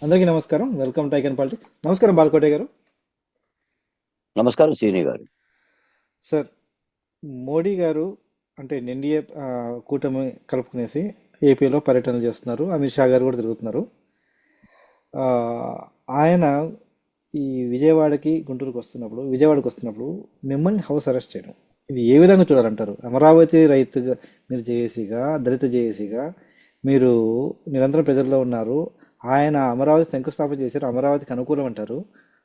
అందరికీ నమస్కారం. Welcome to icon politics. నమస్కారం బాలకోటే గారు. నమస్కారం శ్రీని గారు. సార్, మోడీ గారు అంటే ఎన్డీఏ కూటమి కలుపుకునేసి ఏపీలో పర్యటనలు చేస్తున్నారు. అమిత్ షా గారు కూడా తిరుగుతున్నారు. ఆ, ఆయన ఈ విజయవాడకి వస్తున్నప్పుడు మిమ్మల్ని హౌస్ అరెస్ట్ చేయడం, ఇది ఏ విధంగా చూడాలంటారు? అమరావతి రైతుగా మీరు జేఏసీగా, దళిత జేఏసీగా మీరు నిరంతరం ప్రజల్లో ఉన్నారు. ఆయన అమరావతి శంకుస్థాపన చేశారు, అమరావతికి అనుకూలం అంటారు.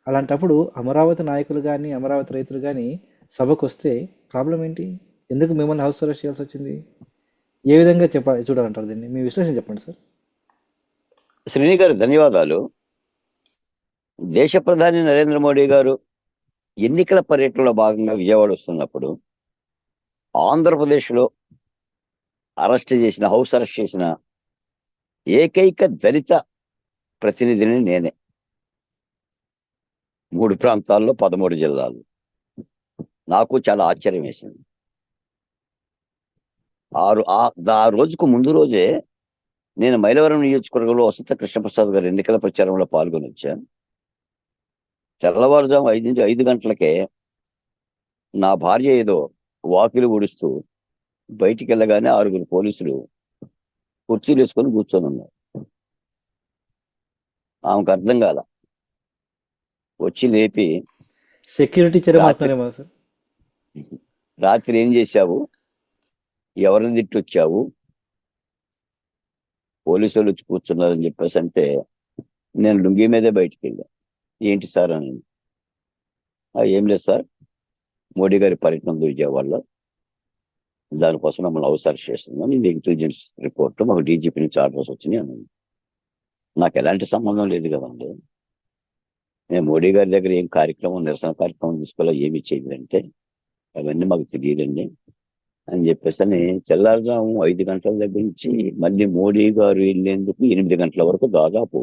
అలాంటప్పుడు అమరావతి నాయకులు కానీ అమరావతి రైతులు కానీ సభకు వస్తే ప్రాబ్లం ఏంటి? ఎందుకు మిమ్మల్ని హౌస్ అరెస్ట్ చేయాల్సి వచ్చింది? ఏ విధంగా చూడాలంటారు దీన్ని? మీ విశ్లేషణ చెప్పండి సార్. శ్రీని గారు ధన్యవాదాలు. దేశ ప్రధాని నరేంద్ర మోడీ గారు ఎన్నికల పర్యటనలో భాగంగా విజయవాడ వస్తున్నప్పుడు ఆంధ్రప్రదేశ్లో హౌస్ అరెస్ట్ చేసిన ఏకైక దళిత ప్రతినిధిని నేనే. 3 ప్రాంతాల్లో 13 జిల్లాలు. నాకు చాలా ఆశ్చర్యం వేసింది. ఆ రోజుకు ముందు రోజే నేను మైలవరం నియోజకవర్గంలో వసంత కృష్ణప్రసాద్ గారి ఎన్నికల ప్రచారంలో పాల్గొని వచ్చాను. తెల్లవారుజాము 5 గంటలకే నా భార్య ఏదో వాకిలి ఊడుస్తూ బయటికి వెళ్ళగానే 6 పోలీసులు కుర్చీలు వేసుకొని కూర్చొని ఉన్నారు. ఆమెకు అర్థం కాల. వచ్చి లేపి, సెక్యూరిటీ చర్య రాత్రి మాత్రమేమో సార్. రాత్రి ఏం చేశావు, ఎవరిని తిట్టొచ్చావు, పోలీసు వాళ్ళు వచ్చి కూర్చున్నారని చెప్పేసి అంటే నేను లుంగీ మీదే బయటికి వెళ్ళా. ఏంటి సార్ అని. ఏం లేదు సార్, మోడీ గారి పర్యటన ఉంది విజయవాడలో, దానికోసం మమ్మల్ని అవసరం చేస్తున్నాం. ఇది ఇంటెలిజెన్స్ రిపోర్ట్, మాకు డీజీపీ నుంచి ఆర్డర్స్ వచ్చినాయి అన్నది. నాకు ఎలాంటి సంబంధం లేదు కదండి. నేను మోడీ గారి దగ్గర ఏం కార్యక్రమం, నిరసన కార్యక్రమం తీసుకోవాలో ఏమి చేయలేదంటే అవన్నీ మాకు తెలియదండి అని చెప్పేసి అని తెల్లారుజాము 5 గంటల దగ్గర నుంచి మళ్ళీ మోడీ గారు వెళ్ళేందుకు 8 గంటల వరకు దాదాపు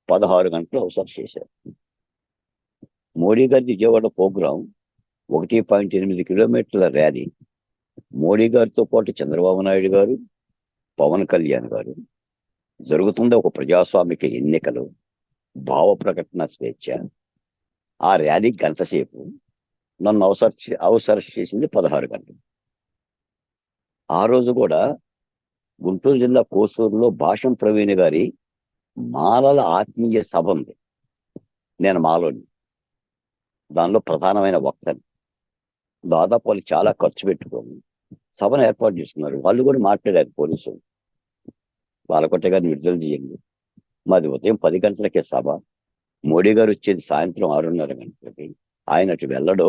16 గంటలు అవసరం చేశారు. మోడీ గారి విజయవాడ ప్రోగ్రాం 1.8 కిలోమీటర్ల ర్యాలీ. మోడీ గారితో పాటు చంద్రబాబు నాయుడు గారు, పవన్ కళ్యాణ్ గారు. జరుగుతుంది ఒక ప్రజాస్వామిక ఎన్నికలు, భావ ప్రకటన స్వేచ్ఛ. ఆ ర్యాలీ గంట సేపు. నన్ను అవసరం చేసింది 16 గంటలు. ఆ రోజు కూడా గుంటూరు జిల్లా కోసూరులో భాషం ప్రవీణ్ గారి మాలల ఆత్మీయ సభ ఉంది. నేను మాలోని దానిలో ప్రధానమైన వక్తని. దాదాపు వాళ్ళు చాలా ఖర్చు పెట్టుకోని సభను ఏర్పాటు చేసుకున్నారు. వాళ్ళు కూడా మాట్లాడారు పోలీసులు, బాలకోట గారిని విడుదల చేయండి, మాది ఉదయం 10 గంటలకే సభ, మోడీ గారు వచ్చేది సాయంత్రం 6:30 గంటలకి, ఆయన అటు వెళ్ళడు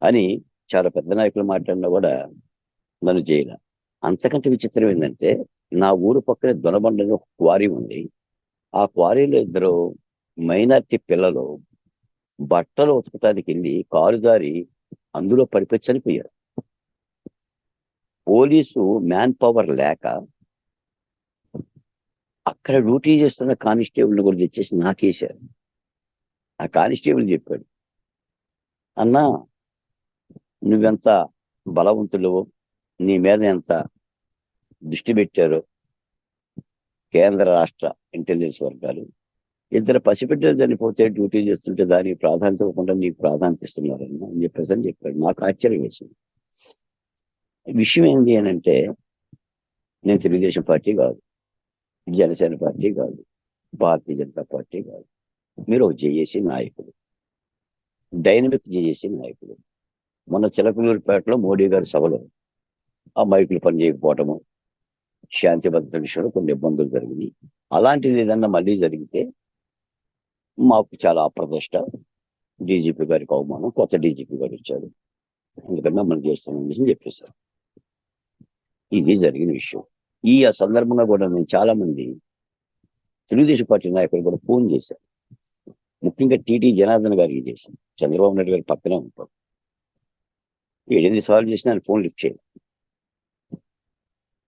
అని చాలా పెద్ద నాయకులు మాట్లాడినా కూడా నన్ను చేయలే. అంతకంటే విచిత్రం ఏంటంటే, నా ఊరు పక్కనే దొనబండలో ఒక క్వారీ ఉంది. ఆ క్వారీలో 2 మైనార్టీ పిల్లలు బట్టలు ఉతకటానికి వెళ్ళి కారు జారి అందులో పడిపోయి చనిపోయారు. పోలీసు మ్యాన్ పవర్ లేక అక్కడ డ్యూటీ చేస్తున్న కానిస్టేబుల్ని కూడా తెచ్చేసి నాకేశారు. ఆ కానిస్టేబుల్ చెప్పాడు, అన్నా నువ్వెంత బలవంతులు, నీ మీద ఎంత దృష్టి పెట్టారో కేంద్ర రాష్ట్ర ఇంటెలిజెన్స్ వర్గాలు. 2 పసిబిడ్డలు చనిపోతే డ్యూటీ చేస్తుంటే దానికి ప్రాధాన్యత ఇవ్వకుండా నీకు ప్రాధాన్యత ఇస్తున్నారని అని చెప్పాడు. నాకు ఆశ్చర్యం వేసింది. విషయం ఏంటి అని అంటే, నేను తెలుగుదేశం పార్టీ కాదు, జనసేన పార్టీ కాదు, భారతీయ జనతా పార్టీ కాదు. మీరు ఒక జేఏసీ నాయకుడు, డైనమిక్ జేఏసీ నాయకుడు. మొన్న చిలకలూరుపేటలో మోడీ గారి సభలో ఆ మైకులు పనిచేయకపోవటము, శాంతి భద్రత విషయంలో కొన్ని ఇబ్బందులు జరిగినాయి. అలాంటిది ఏదన్నా మళ్ళీ జరిగితే మాకు చాలా అప్రదిష్ట, డీజీపీ గారికి అవమానం, కొత్త డీజీపీ గారు వచ్చాడు, ఎందుకంటే మమ్మల్ని చేస్తున్నామని చెప్పేశారు. ఇది జరిగిన విషయం. ఈ సందర్భంగా కూడా నేను చాలా మంది తెలుగుదేశం పార్టీ నాయకులు కూడా ఫోన్ చేశారు. ముఖ్యంగా టీటీ జనార్దన్ గారికి చేశాను. చంద్రబాబు నాయుడు గారి పక్కనే ఉంటారు. 7-8 సార్లు చేసిన ఆయన ఫోన్ లిఫ్ట్ చేయాలి.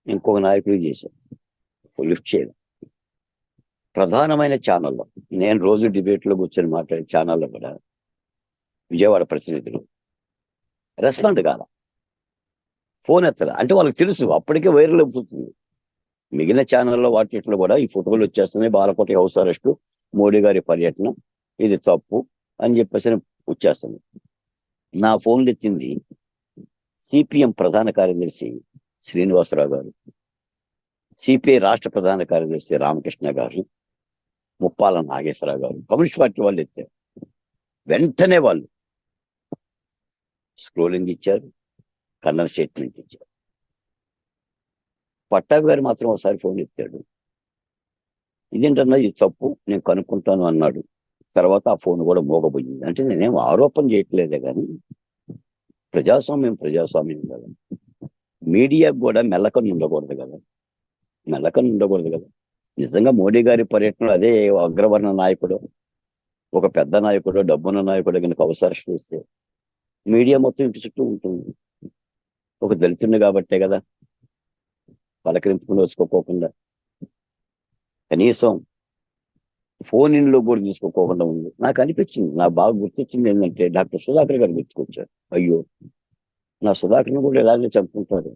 ఇంకొక నాయకుడికి చేశాను, లిఫ్ట్ చేయాలి. ప్రధానమైన ఛానల్లో, నేను రోజు డిబేట్లో కూర్చొని మాట్లాడే ఛానల్లో కూడా విజయవాడ ప్రతినిధులు రెస్పాండ్ కాల, ఫోన్ ఎత్తరా. అంటే వాళ్ళకి తెలుసు అప్పటికే వైరల్ అయిపోతుంది, మిగిలిన ఛానల్లో వాటిట్లో కూడా ఈ ఫోటోలు వచ్చేస్తున్నాయి, బాలకోటి హౌస్ అరెస్టు, మోడీ గారి పర్యటన, ఇది తప్పు అని చెప్పేసి వచ్చేస్తుంది. నా ఫోన్లు ఎత్తింది సిపిఎం ప్రధాన కార్యదర్శి శ్రీనివాసరావు గారు, సిపిఐ రాష్ట్ర ప్రధాన కార్యదర్శి రామకృష్ణ గారు, ముప్పాల నాగేశ్వరరావు గారు, కమ్యూనిస్ట్ పార్టీ వాళ్ళు ఎత్తారు. వెంటనే వాళ్ళు స్క్రోలింగ్ ఇచ్చారు, కన్నర్ స్టేట్మెంట్ ఇచ్చారు. పట్టాభి గారు మాత్రం ఒకసారి ఫోన్ ఎత్తాడు, ఇదేంటన్నా ఇది తప్పు, నేను కనుక్కుంటాను అన్నాడు. తర్వాత ఆ ఫోన్ కూడా మోగబోయింది. అంటే నేనేం ఆరోపణ చేయట్లేదే కానీ ప్రజాస్వామ్యం కదా, మీడియాకు కూడా మెల్లకన్ను ఉండకూడదు కదా, నిజంగా మోడీ గారి పర్యటనలో అదే అగ్రవర్ణ నాయకుడు, ఒక పెద్ద నాయకుడు, డబ్బున్న నాయకుడు కనుక అవసరం ఇస్తే మీడియా మొత్తం ఇంటి చుట్టూ ఉంటుంది. ఒక దళితుడిని కాబట్టే కదా పలకరింపుకుని వచ్చుకోకుండా, కనీసం ఫోన్ ఇన్లో కూడా తీసుకోకుండా ఉంది. నాకు అనిపించింది, నాకు బాగా గుర్తొచ్చింది ఏంటంటే డాక్టర్ సుధాకర్ గారు గుర్తుకొచ్చారు. అయ్యో, నా సుధాకర్ని కూడా ఇలాగే చంపుకుంటారు,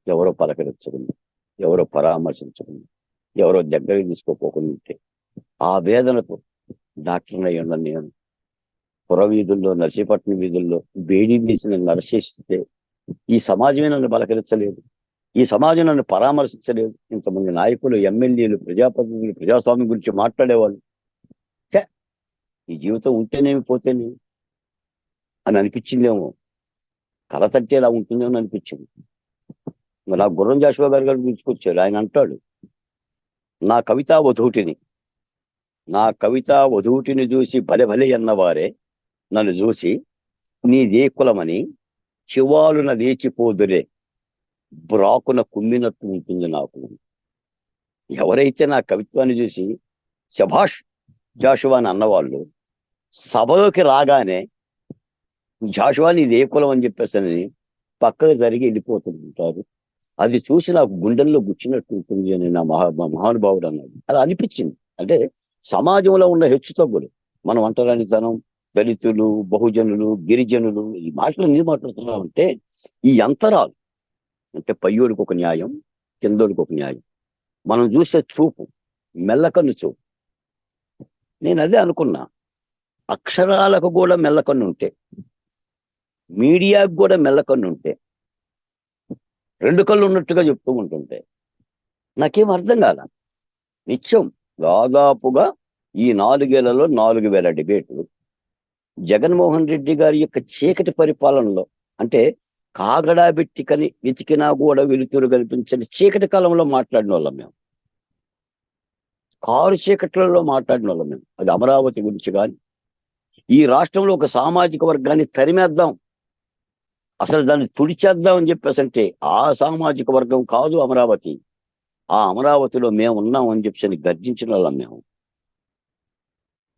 ఎవరో పలకరించకుండా, ఎవరో పరామర్శించకుండా, ఎవరో దగ్గరికి తీసుకోపోకుండా ఉంటే ఆ వేదనతో డాక్టర్ని అయ్యున్న నేను పురవీధుల్లో, నర్సీపట్నం వీధుల్లో బేడీ తీసి నన్ను అరెస్ట్, ఈ సమాజమే నన్ను పలకరించలేదు, ఈ సమాజం నన్ను పరామర్శించలేదు. ఇంతమంది నాయకులు, ఎమ్మెల్యేలు, ప్రజాప్రతినిధులు ప్రజాస్వామ్యం గురించి మాట్లాడేవాళ్ళు, ఈ జీవితం ఉంటేనేమి పోతేనేమి అని అనిపించిందేమో, కల తట్టేలా ఉంటుందేమో అని అనిపించింది. నాకు గుర్రం జాషువా గారు గుర్తుకొచ్చారు. ఆయన అంటాడు, నా కవితా వధూటిని చూసి భలే అన్నవారే నన్ను చూసి నీదే కులమని చివాలున లేచిపోదురే, బ్రాకున కుమ్మినట్టు ఉంటుంది నాకు. ఎవరైతే నా కవిత్వాన్ని చూసి శభాష్ జాషువా అని అన్నవాళ్ళు సభలోకి రాగానే జాషువా నీదే కులం అని చెప్పేసి పక్కకు జరిగి వెళ్ళిపోతుంటారు. అది చూసి నాకు గుండెల్లో గుచ్చినట్టు ఉంటుంది అని నా మహానుభావుడు అన్నాడు. అలా అనిపించింది. అంటే సమాజంలో ఉన్న హెచ్చుతగ్గులు, మనం అంటరానితనం, దళితులు, బహుజనులు, గిరిజనులు, ఈ మాటలు ఎందుకు మాట్లాడుతున్నామంటే ఈ అంతరాలు, అంటే పయ్యోడికి ఒక న్యాయం, కిందోడికి ఒక న్యాయం, మనం చూసే చూపు, మెల్లకన్ను చూపు. నేను అదే అనుకున్నా, అక్షరాలకు కూడా మెల్లకన్ను ఉంటే, మీడియాకు కూడా మెల్లకన్ను ఉంటే, రెండు కళ్ళు ఉన్నట్టుగా చెప్తూ ఉంటుంటే నాకేం అర్థం కాదా. నిత్యం దాదాపుగా ఈ 4 ఏళ్లలో 4000 డిబేట్లు జగన్మోహన్ రెడ్డి గారి యొక్క చీకటి పరిపాలనలో, అంటే కాగడా పెట్టి వెతికినా కూడా వెలుతురు కల్పించని చీకటి కాలంలో మాట్లాడిన వాళ్ళం మేము, కారు చీకట్లలో మాట్లాడిన వాళ్ళం మేము. అది అమరావతి గురించి కానీ, ఈ రాష్ట్రంలో ఒక సామాజిక వర్గాన్ని తరిమేద్దాం, అసలు దాన్ని తుడిచేద్దాం అని చెప్పేసి అంటే ఆ సామాజిక వర్గం కాదు అమరావతి, ఆ అమరావతిలో మేము ఉన్నాం అని చెప్పేసి గర్జించిన వాళ్ళం మేము.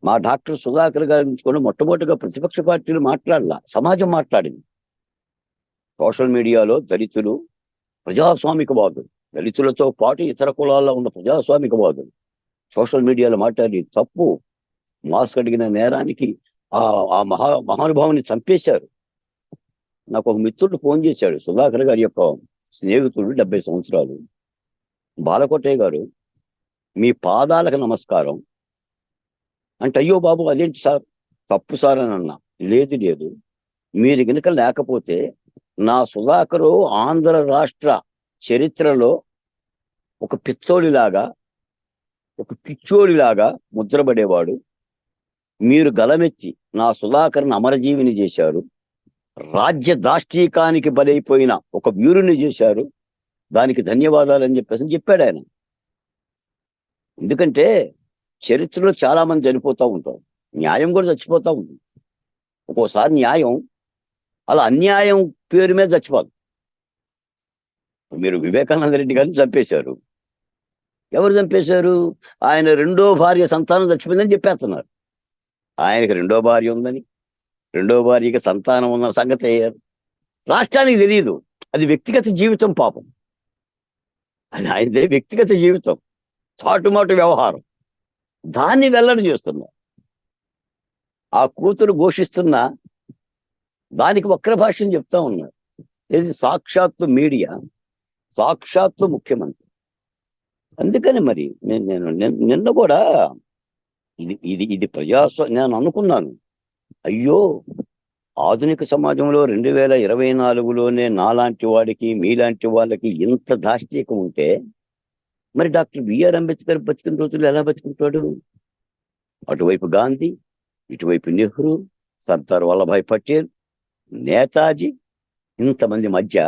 మా డాక్టర్ సుధాకర్ గారి గురించి కూడా మొట్టమొదటిగా ప్రతిపక్ష పార్టీలు మాట్లాడాల, సమాజం మాట్లాడింది. సోషల్ మీడియాలో దళితులు, ప్రజాస్వామికవాదులు, దళితులతో పాటు ఇతర కులాల్లో ఉన్న ప్రజాస్వామికవాదులు సోషల్ మీడియాలో మాట్లాడి తప్పు, మాస్క్ అడిగిన నేరానికి ఆ మహానుభావుని చంపేశారు. నాకు ఒక మిత్రుడు ఫోన్ చేశాడు, సుధాకర్ గారి యొక్క స్నేహితుడు, 70 సంవత్సరాలు, బాలకోటయ్య గారు మీ పాదాలకు నమస్కారం అంటే, అయ్యో బాబు అదేంటి సార్, తప్పు సార్ అని అన్నా. లేదు, మీరు గనుక లేకపోతే నా సుధాకరు ఆంధ్ర రాష్ట్ర చరిత్రలో ఒక పిచ్చోడిలాగా, ఒక పిచ్చోడిలాగా ముద్రపడేవాడు. మీరు గలమెత్తి నా సుధాకర్ని అమరజీవిని చేశారు, రాజ్య దాష్టీకానికి బలైపోయిన ఒక వీరుని చేశారు, దానికి ధన్యవాదాలు అని చెప్పాడు ఆయన. ఎందుకంటే చరిత్రలో చాలా మంది చనిపోతూ ఉంటారు, న్యాయం కూడా చచ్చిపోతూ ఉంటుంది. ఒక్కోసారి న్యాయం అలా అన్యాయం పేరు మీద చచ్చిపోదు. మీరు వివేకానంద రెడ్డి గారిని చంపేశారు, ఎవరు చంపేశారు? ఆయన 2వ భార్య సంతానం చచ్చిపోయిందని చెప్పేస్తున్నారు. ఆయనకి 2వ భార్య ఉందని, 2వ భార్యకి సంతానం ఉన్న సంగతి అయ్యారు, రాష్ట్రానికి తెలియదు. అది వ్యక్తిగత జీవితం, పాపం, అది ఆయనదే వ్యక్తిగత జీవితం, చాటుమాటు వ్యవహారం, దాన్ని వెల్లడి చేస్తున్నా. ఆ కూతురు ఘోషిస్తున్న దానికి వక్ర భాష్యం చెప్తా ఉన్నారు. ఇది సాక్షాత్తు మీడియా, సాక్షాత్తు ముఖ్యమంత్రి. అందుకని మరి నిన్న కూడా ఇది నేను అనుకున్నాను, అయ్యో ఆధునిక సమాజంలో 2024లోనే నాలాంటి వాడికి మీలాంటి వాళ్ళకి ఇంత దాష్టీకం ఉంటే మరి డాక్టర్ బిఆర్ అంబేద్కర్ బతికిన రోజులు ఎలా బతుకుంటాడు? అటువైపు గాంధీ, ఇటువైపు నెహ్రూ, సర్దార్ వల్లభాయ్ పటేల్, నేతాజీ, ఇంతమంది మధ్య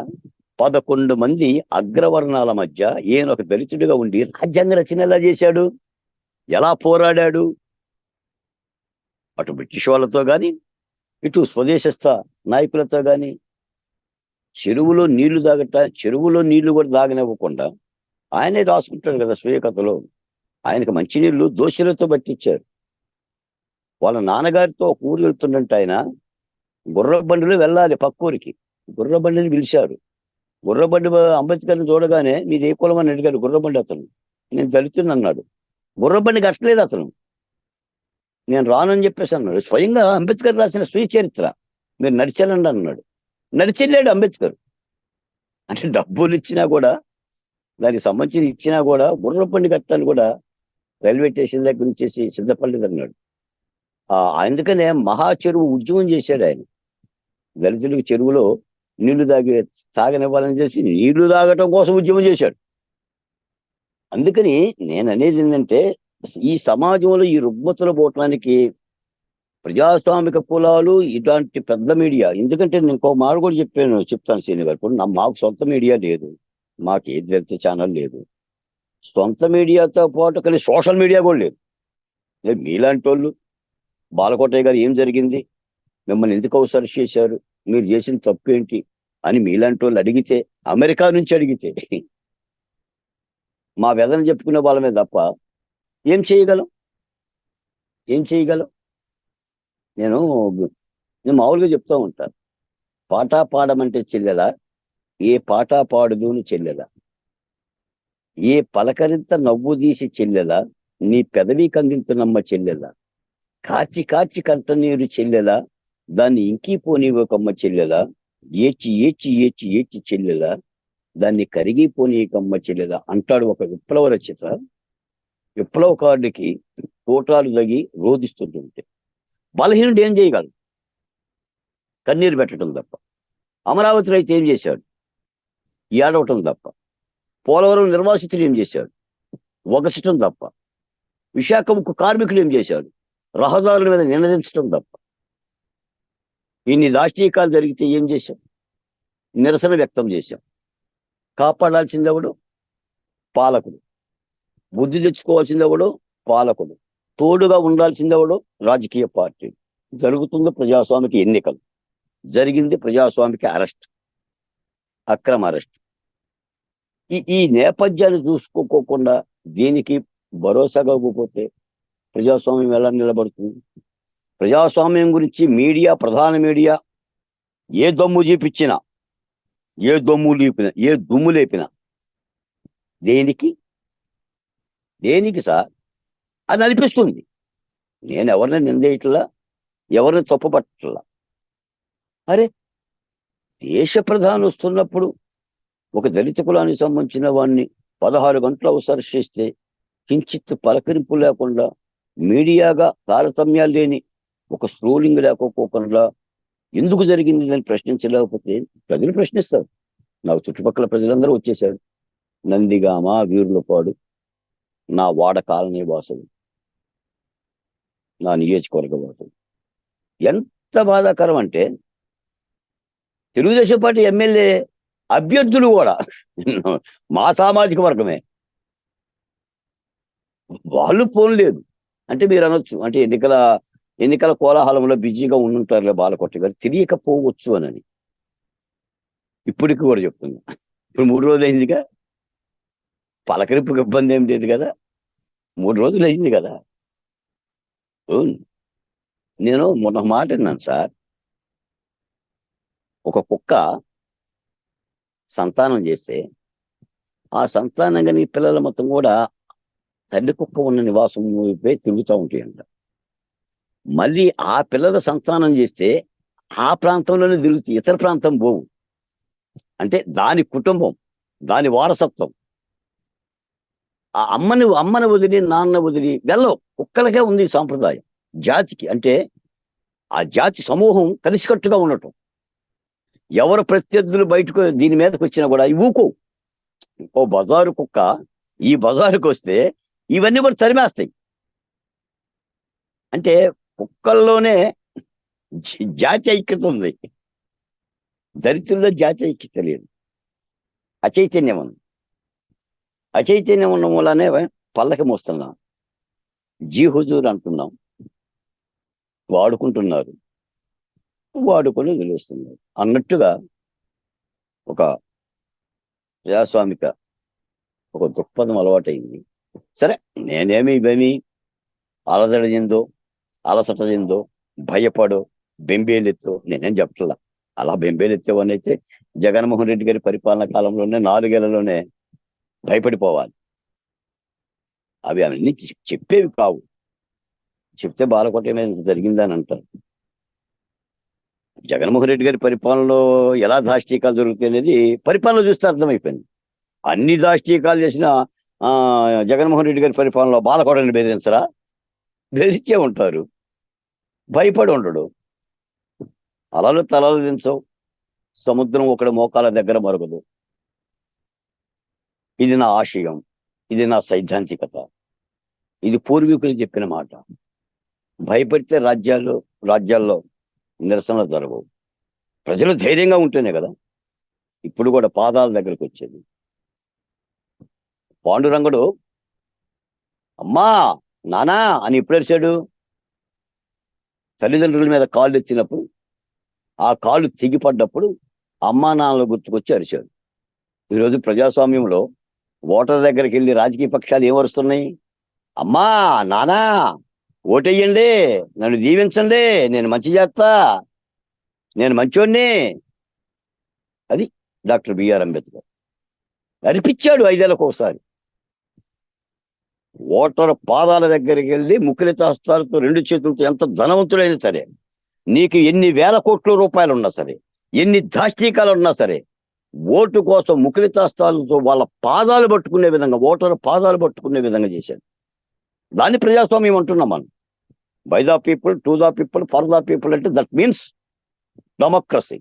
11 మంది అగ్రవర్ణాల మధ్య ఈయన ఒక దళితుడిగా ఉండి రాజ్యాంగ రచన ఎలా చేశాడు? ఎలా పోరాడాడు? అటు బ్రిటిష్ వాళ్ళతో గాని, ఇటు స్వదేశస్థ నాయకులతో గాని. చెరువులో నీళ్లు కూడా దాగనివ్వకుండా ఆయనే రాసుకుంటాడు కదా స్వీయ కథలో. ఆయనకు మంచినీళ్లు దోశలతో పట్టించారు. వాళ్ళ నాన్నగారితో ఒక ఊరు వెళ్తుండంటే ఆయన గుర్రబండిలో వెళ్ళాలి పక్కూరికి. గుర్రబండిని పిలిచారు. గుర్రబండి అంబేద్కర్ని చూడగానే మీది ఏ కులం అని అడిగారు గుర్రబండి అతను. నేను దళితుని అన్నాడు. గుర్రబండి కట్టలేదు అతను, నేను రానని చెప్పేసి అన్నాడు. స్వయంగా అంబేద్కర్ రాసిన స్వీయ చరిత్ర, మీరు నడిచెళ్ళండి అన్నాడు. నడిచెళ్ళాడు అంబేద్కర్. అంటే డబ్బులు ఇచ్చినా కూడా, దానికి సంబంధించి ఇచ్చినా కూడా గుర్రబండి కట్టడానికి కూడా రైల్వే స్టేషన్ దగ్గర నుంచి సిద్ధపడలేదు అన్నాడు. అందుకనే మహా చెరువు ఉద్యమం చేశాడు ఆయన. దళితులకు చెరువులో నీళ్లు తాగనివ్వాలని చేసి నీళ్లు తాగటం కోసం ఉద్యమం చేశాడు. అందుకని నేను అనేది ఏంటంటే, ఈ సమాజంలో ఈ రుగ్మతలు పోవటానికి ప్రజాస్వామిక కులాలు, ఇలాంటి పెద్ద మీడియా. ఎందుకంటే నేను ఇంకో మాట కూడా చెప్తాను శ్రీని గారు. ఇప్పుడు మాకు సొంత మీడియా లేదు, మాకు ఏది తెలిసే ఛానల్ లేదు, సొంత మీడియాతో పాటు కానీ సోషల్ మీడియా కూడా లేదు. మీలాంటి వాళ్ళు బాలకోటయ్య గారు ఏం జరిగింది, మిమ్మల్ని ఎందుకు అరెస్ట్ చేశారు, మీరు చేసిన తప్పు ఏంటి అని మీలాంటి వాళ్ళు అడిగితే, అమెరికా నుంచి అడిగితే మా వేదన చెప్పుకునే వాళ్ళమే తప్ప ఏం చేయగలం? నేను మామూలుగా చెప్తూ ఉంటాను, పాట పాడమంటే చెల్లెలా, ఏ పాట పాడుదూని చెల్లెలా, ఏ పలకరింత నవ్వు తీసి చెల్లెలా, నీ పెదవి కందింతునమ్మ చెల్లెలా, కార్చి కార్చి కంటనీరు చెల్లెలా, దాన్ని ఇంకిపోనివ్వకమ్మ చెల్లెలా, ఏడ్చి ఏడ్చి ఏడ్చి ఏడ్చి చెల్లెలా, దాన్ని కరిగిపోనీకమ్మ చెల్లెలా అంటాడు ఒక విప్లవ రచయిత. విప్లవకారుడికి తోటాలు తగి రోధిస్తుంటుంటే బలహీనుడు ఏం చేయగలడు? కన్నీరు పెట్టడం తప్ప. అమరావతి రైతు ఏం చేశాడు? ఏడవటం తప్ప. పోలవరం నిర్వాసితులు ఏం చేశాడు? ఒకచటం తప్ప. విశాఖ ముక్కు కార్మికులు ఏం చేశాడు? రహదారుల మీద నినదించడం తప్ప. ఇన్ని దాష్టీకాలు జరిగితే ఏం చేశాం? నిరసన వ్యక్తం చేశాం. కాపాడాల్సింది ఎవడు? పాలకుడు. బుద్ధి తెచ్చుకోవాల్సింది ఎవడు? పాలకుడు. తోడుగా ఉండాల్సింది ఎవడు? రాజకీయ పార్టీ. జరుగుతుంది ప్రజాస్వామిక ఎన్నికలు, జరిగింది ప్రజాస్వామిక అరెస్ట్, అక్రమ అరెస్ట్. ఈ నేపథ్యాన్ని చూసుకోకుండా దీనికి భరోసాగా పోతే ప్రజాస్వామ్యం ఎలా నిలబడుతుంది? ప్రజాస్వామ్యం గురించి మీడియా, ప్రధాన మీడియా ఏ దమ్ము చూపించినా, ఏ దుమ్ము లేపినా దేనికి సార్ అని అనిపిస్తుంది. నేను ఎవరిని నిందేయట్లా, ఎవరిని తప్పుపట్టట్లా. అరే, దేశ ప్రధాని వస్తున్నప్పుడు ఒక దళిత కులానికి సంబంధించిన వాడిని 16 గంటలు అవసరం చేస్తే కించిత్ పలకరింపు లేకుండా, మీడియాగా తారతమ్యాలు లేని ఒక స్క్రోలింగ్ లేకపోకుండా ఎందుకు జరిగింది అని ప్రశ్నించలేకపోతే ప్రజలు ప్రశ్నిస్తారు. నాకు చుట్టుపక్కల ప్రజలందరూ వచ్చేసాడు. నందిగామ, వీరులపాడు, నా వాడ కాలనీ వాసులు, నా నియోజకవర్గ వాసులు. ఎంత బాధాకరం అంటే, తెలుగుదేశం పార్టీ ఎమ్మెల్యే అభ్యర్థులు కూడా మా సామాజిక వర్గమే. వాళ్ళు పోన్లేదు అంటే మీరు అనొచ్చు, అంటే ఎన్నికల కోలాహలంలో బిజీగా ఉండుంటారులే బాలకోట గారు, తెలియకపోవచ్చు అని. ఇప్పటికి కూడా చెప్తున్నా, ఇప్పుడు 3 రోజులు అయిందిగా, పలకరింపుకి ఇబ్బంది ఏం లేదు కదా, 3 రోజులు అయింది కదా. నేను మొన్న మాట విన్నాను సార్, ఒక కుక్క సంతానం చేస్తే ఆ సంతానం కానీ పిల్లల మొత్తం కూడా తల్లి కుక్క ఉన్న నివాసం వైపే తిరుగుతూ ఉంటాయంట. మళ్ళీ ఆ పిల్లల సంతానం చేస్తే ఆ ప్రాంతంలోనే తిరుగుతాయి, ఇతర ప్రాంతం పోవు. అంటే దాని కుటుంబం, దాని వారసత్వం. ఆ అమ్మని వదిలి నాన్న వదిలి వెళ్ళవు. కుక్కలకే ఉంది ఈ సాంప్రదాయం. జాతికి అంటే ఆ జాతి సమూహం కలిసికట్టుగా ఉండటం. ఎవరు ప్రత్యర్థులు బయటకు దీని మీదకి వచ్చినా కూడా ఇవి ఊకో. ఓ బజారు కుక్క ఈ బజారుకు వస్తే ఇవన్నీ కూడా తరిమేస్తాయి. అంటే కుక్కల్లోనే జాతి ఐక్యత ఉంది. దరిద్రుల్లో జాతి ఐక్యత లేదు. అచైతన్యం ఉంది. అచైతన్యం ఉన్న మూలనే పల్లకి మోస్తున్నాం. జీ హుజూర్ అంటున్నాం. వాడుకుంటున్నారు, వాడుకొని వదిలేస్తున్నారు అన్నట్టుగా ఒక ప్రజాస్వామిక ఒక దృక్పథం అలవాటైంది. సరే, నేనేమి ఇవేమి అలజడ చెందో అలసట చెందో భయపడో బెంబేలెత్తో నేనేం చెప్పట్లా. అలా బెంబేలెత్తేవని అయితే జగన్మోహన్ రెడ్డి గారి పరిపాలన కాలంలోనే 4 ఏళ్లలోనే భయపడిపోవాలి. అవి అవన్నీ చెప్పేవి కావు. చెప్తే బాలకోట మీద జరిగిందని అంటారు. జగన్మోహన్ రెడ్డి గారి పరిపాలనలో ఎలా దాష్టీకాలు జరుగుతాయి అనేది పరిపాలన చూస్తే అర్థమైపోయింది. అన్ని దాష్టీకాలు చేసిన జగన్మోహన్ రెడ్డి గారి పరిపాలనలో బాలకోటని బెదిరించరా? బెదిరించే ఉంటారు. భయపడి ఉండడు. అలలు తలలు దించవు. సముద్రం ఒకటి మోకాల దగ్గర మరగదు. ఇది నా ఆశయం, ఇది నా సైద్ధాంతికత, ఇది పూర్వీకులు చెప్పిన మాట. భయపడితే రాజ్యాల్లో నిరసనలు జరగవు. ప్రజలు ధైర్యంగా ఉంటేనే కదా ఇప్పుడు కూడా పాదాల దగ్గరకు వచ్చేది. పాండురంగడు అమ్మా నానా అని ఎప్పుడు అరిచాడు? తల్లిదండ్రుల మీద కాళ్ళు ఎత్తినప్పుడు, ఆ కాళ్ళు తెగిపడ్డప్పుడు అమ్మా నాన్నలు గుర్తుకొచ్చి అరిచాడు. ఈరోజు ప్రజాస్వామ్యంలో ఓటర్ దగ్గరికి వెళ్ళి రాజకీయ పక్షాలు ఏమరుస్తున్నాయి? అమ్మా నానా ఓటెయ్యండి, నన్ను దీవించండి, నేను మంచి చేస్తా, నేను మంచోడిని. అది డాక్టర్ బిఆర్ అంబేద్కర్ అరిపించాడు 5 ఏళ్ళకు ఒకసారి. ఓటర్ పాదాల దగ్గరికి వెళ్ళి ముఖలిత హస్తాలతో 2 చేతులతో ఎంత ధనవంతుడైనా సరే, నీకు ఎన్ని వేల కోట్ల రూపాయలు ఉన్నా సరే, ఎన్ని దాష్టీకాలు ఉన్నా సరే, ఓటు కోసం ముఖలిత హస్తాలతో వాళ్ళ పాదాలు పట్టుకునే విధంగా, ఓటర్ పాదాలు పట్టుకునే విధంగా చేశాడు. దాన్ని ప్రజాస్వామ్యం అంటున్నాం మనం. By the people, to the people, for the people అంటే దట్ మీన్స్ డెమోక్రసీ.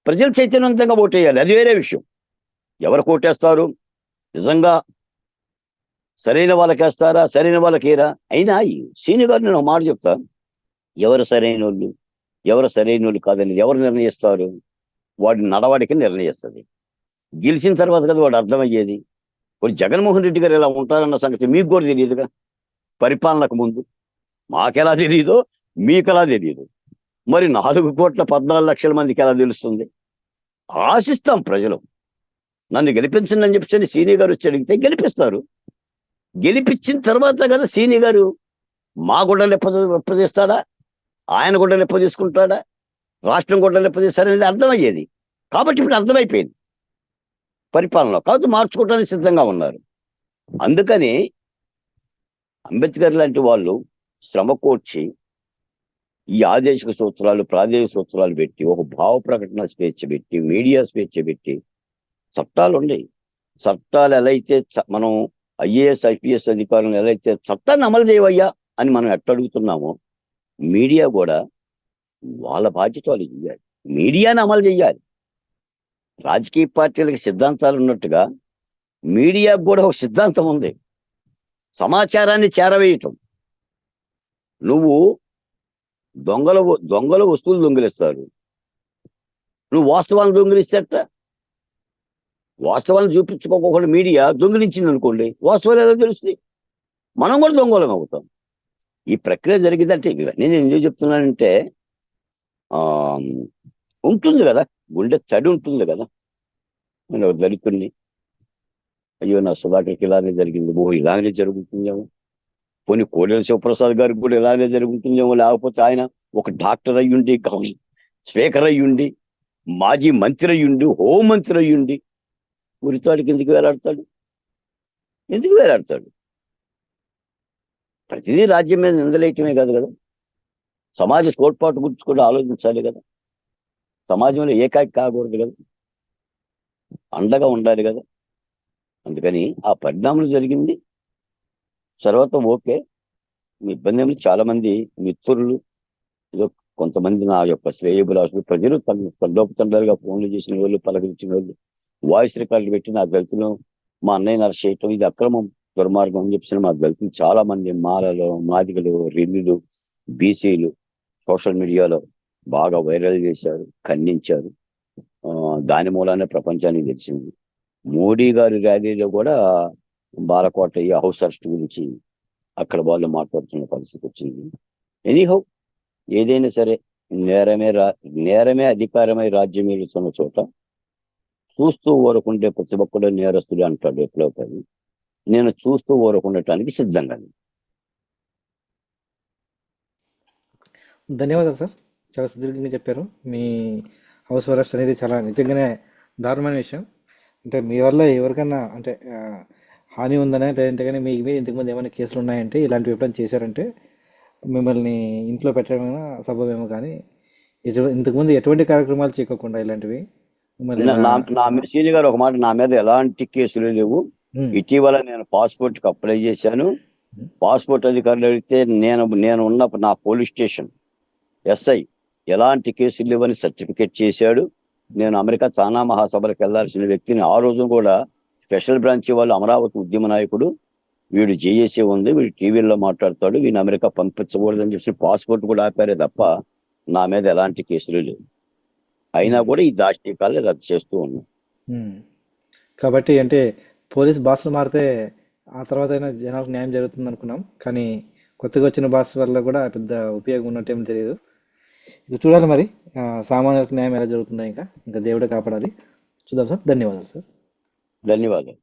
ప్రజలు చైతన్యవంతంగా ఓటేయాలి, అది వేరే విషయం. ఎవరికి ఓటేస్తారు? నిజంగా సరైన వాళ్ళకేస్తారా, సరైన వాళ్ళకేరా? అయినా సీని గారు నేను ఒక మాట చెప్తా, ఎవరు సరైన వాళ్ళు ఎవరు సరైన వాళ్ళు కాదని ఎవరు నిర్ణయిస్తారు? వాడి నడవడికి నిర్ణయిస్తుంది. గెలిచిన తర్వాత కదా వాడు అర్థమయ్యేది. ఇప్పుడు జగన్మోహన్ రెడ్డి గారు ఇలా ఉంటారన్న సంగతి మీకు కూడా తెలియదుగా. పరిపాలనకు ముందు మాకెలా తెలియదో మీకెలా తెలియదు. మరి 4,14,00,000 మందికి ఎలా తెలుస్తుంది? ఆశిస్తాం ప్రజలు. నన్ను గెలిపించండి అని చెప్పి సీని గారు వచ్చి అడిగితే గెలిపిస్తారు. గెలిపించిన తర్వాత కదా సీని గారు మా గుడ్డలు ఎప్పదీస్తాడా, ఆయన గుడ్డలు ఎప్పదీసుకుంటాడా, రాష్ట్రం గుడ్డలు ఎప్పదీస్తారనేది అర్థమయ్యేది. కాబట్టి ఇప్పుడు అర్థమైపోయింది పరిపాలనలో. కాబట్టి మార్చుకోవడానికి సిద్ధంగా ఉన్నారు. అందుకని అంబేద్కర్ లాంటి వాళ్ళు శ్రమ కోర్చి ఈ ఆదేశిక సూత్రాలు, ప్రాదేశిక సూత్రాలు పెట్టి, ఒక భావ ప్రకటన స్వేచ్ఛ పెట్టి, మీడియా స్వేచ్ఛ పెట్టి, చట్టాలు ఉన్నాయి. చట్టాలు ఎలా అయితే మనం ఐఏఎస్ ఐపీఎస్ అధికారులను ఎలా అయితే చట్టాన్ని అమలు చేయవయ్యా అని మనం అడుగుతున్నామో, మీడియా కూడా వాళ్ళ బాధ్యత వాళ్ళు చేయాలి. మీడియాని అమలు చేయాలి. రాజకీయ పార్టీలకు సిద్ధాంతాలు ఉన్నట్టుగా మీడియాకు కూడా ఒక సిద్ధాంతం ఉంది. సమాచారాన్ని చేరవేయటం. నువ్వు దొంగల వస్తువులు దొంగిలిస్తారు, నువ్వు వాస్తవాన్ని దొంగిలిస్తేట. వాస్తవాన్ని చూపించుకోకుండా మీడియా దొంగిలించింది అనుకోండి, వాస్తవాలు ఎలా తెలుస్తుంది? మనం కూడా దొంగలం అవుతాం. ఈ ప్రక్రియ జరిగిందంటే ఇవన్నీ నేను ఎందుకు చెప్తున్నానంటే, ఉంటుంది కదా, గుండె తడి ఉంటుంది కదా. నేను ఒక దళితుడిని, అయ్యో నా సుధాకర్కి ఇలానే జరిగింది, ఇలానే జరుగుతుందేమో, పోనీ కోడెల శివప్రసాద్ గారికి కూడా ఇలానే జరుగుతుందేమో, లేకపోతే ఆయన ఒక డాక్టర్ అయ్యుండి, స్పీకర్ అయ్యుండి, మాజీ మంత్రి అయ్యుండి, హోంమంత్రి అయ్యుండి ఉరితాడికి ఎందుకు వేలాడతాడు? ఎందుకు వేలాడతాడు? ప్రతిదీ రాజ్యం మీద నిందలేయటమే కాదు కదా, సమాజ తోడ్పాటు గురించి కూడా ఆలోచించాలి కదా. సమాజంలో ఏకాకి కాకూడదు కదా, అండగా ఉండాలి కదా. అందుకని ఆ పరిణామం జరిగింది. తర్వాత ఓకే, మీ ఇబ్బంది ఏమి, చాలా మంది మిత్రులు, ఏదో కొంతమంది నా యొక్క శ్రేయభిలాషులు, ప్రజలు తండోపతండాలుగా ఫోన్లు చేసిన వాళ్ళు, పలకరించిన వాళ్ళు, వాయిస్ రికార్డులు పెట్టి నా దళితులు మా అన్నయ్యని అరెస్ట్ చేయటం ఇది అక్రమం, దుర్మార్గం అని చెప్పిన మా దళితులు చాలా మంది, మాలలు, మాదిగలు, రెల్లులు, బీసీలు సోషల్ మీడియాలో బాగా వైరల్ చేశారు, ఖండించారు. దాని మూలానే ప్రపంచానికి తెలిసింది. మోడీ గారి ర్యాలీలో కూడా బాలకోటయ్య హౌస్ అరెస్ట్ గురించి అక్కడ వాళ్ళు మాట్లాడుతున్న పరిస్థితి వచ్చింది. ఎనీహౌ, ఏదైనా సరే నేరమే అధికారమై రాజ్యం ఏలుతున్న చోట చూస్తూ ఊరకుండే ప్రతి ఒక్కడు నేరస్తుడు అంటాడు విప్లవకారి. నేను చూస్తూ ఊరకుండటానికి సిద్ధంగా లేను. ధన్యవాదాలు సార్, చాలా సుదీర్ఘంగా చెప్పారు. మీ హౌస్ అరెస్ట్ అనేది చాలా నిజంగానే దారుణమైన విషయం. అంటే మీ వల్ల ఎవరికన్నా అంటే హాని ఉందనే, లేదంటే కానీ మీ మీద ఇంతకుముందు ఏమైనా కేసులు ఉన్నాయంటే, ఇలాంటివి ఎప్పుడైనా చేశారంటే మిమ్మల్ని ఇంట్లో పెట్టడమైనా సబబేమో, కానీ ఇంతకుముందు ఎటువంటి కార్యక్రమాలు చేయకోకుండా ఇలాంటివి మిమ్మల్ని ఇలా నా సీని గారు ఒక మాట, నా మీద ఎలాంటి కేసులు లేవు. ఉమ్, ఇటీవల నేను పాస్పోర్ట్ కి అప్లై చేశాను. పాస్పోర్ట్ అధికారులు అడిగితే నేను ఉన్న నా పోలీస్ స్టేషన్ ఎస్ఐ ఎలాంటి కేసులు లేవని సర్టిఫికేట్ చేశాడు. నేను అమెరికా తానా మహాసభలకు వెళ్లాల్సిన వ్యక్తిని. ఆ రోజు కూడా స్పెషల్ బ్రాంచ్ వాళ్ళు, అమరావతి ఉద్యమ నాయకుడు వీడు జేఏసీ ఉంది, వీడు టీవీలో మాట్లాడతాడు, వీడిని అమెరికా పంపించకూడదని చెప్పి పాస్పోర్ట్ కూడా ఆపారే తప్ప నా మీద ఎలాంటి కేసులు లేవు. అయినా కూడా ఈ దాష్టీకాలు రద్దు చేస్తూ ఉన్నాం. ఉమ్. కాబట్టి అంటే పోలీస్ బాసులు మారితే ఆ తర్వాత అయినా జనాలకు న్యాయం జరుగుతుంది అనుకున్నాం, కానీ కొత్తగా వచ్చిన బాస్ వల్ల కూడా పెద్ద ఉపయోగం ఉన్నట్టేమో తెలియదు. ఇక చూడాలి మరి సామాన్యులకు న్యాయం ఎలా జరుగుతుందో. ఇంకా ఇంకా దేవుడే కాపాడాలి. చూద్దాం సార్. ధన్యవాదాలు సార్. ధన్యవాదాలు.